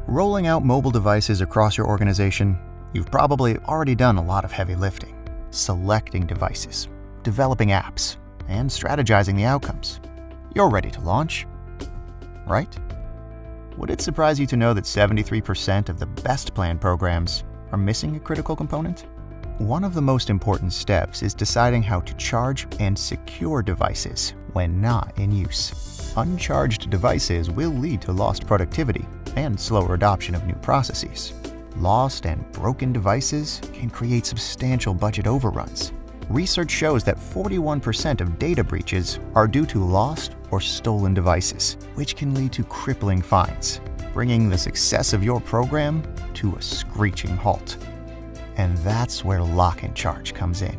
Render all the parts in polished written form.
Rolling out mobile devices across your organization, you've probably already done a lot of heavy lifting, selecting devices, developing apps, and strategizing the outcomes. You're ready to launch, right? Would it surprise you to know that 73% of the best planned programs are missing a critical component? One of the most important steps is deciding how to charge and secure devices when not in use. Uncharged devices will lead to lost productivity and slower adoption of new processes. Lost and broken devices can create substantial budget overruns. Research shows that 41% of data breaches are due to lost or stolen devices, which can lead to crippling fines, bringing the success of your program to a screeching halt. And that's where LocknCharge comes in.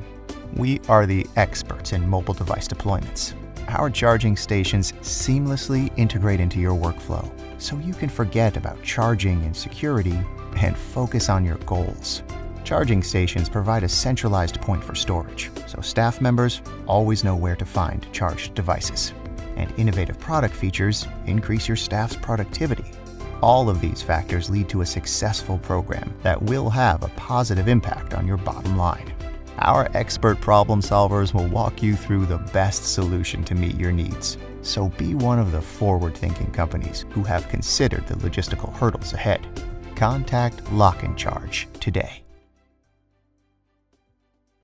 We are the experts in mobile device deployments. Our charging stations seamlessly integrate into your workflow, so you can forget about charging and security and focus on your goals. Charging stations provide a centralized point for storage, so staff members always know where to find charged devices. And innovative product features increase your staff's productivity. All of these factors lead to a successful program that will have a positive impact on your bottom line. Our expert problem solvers will walk you through the best solution to meet your needs. So be one of the forward-thinking companies who have considered the logistical hurdles ahead. Contact LocknCharge today.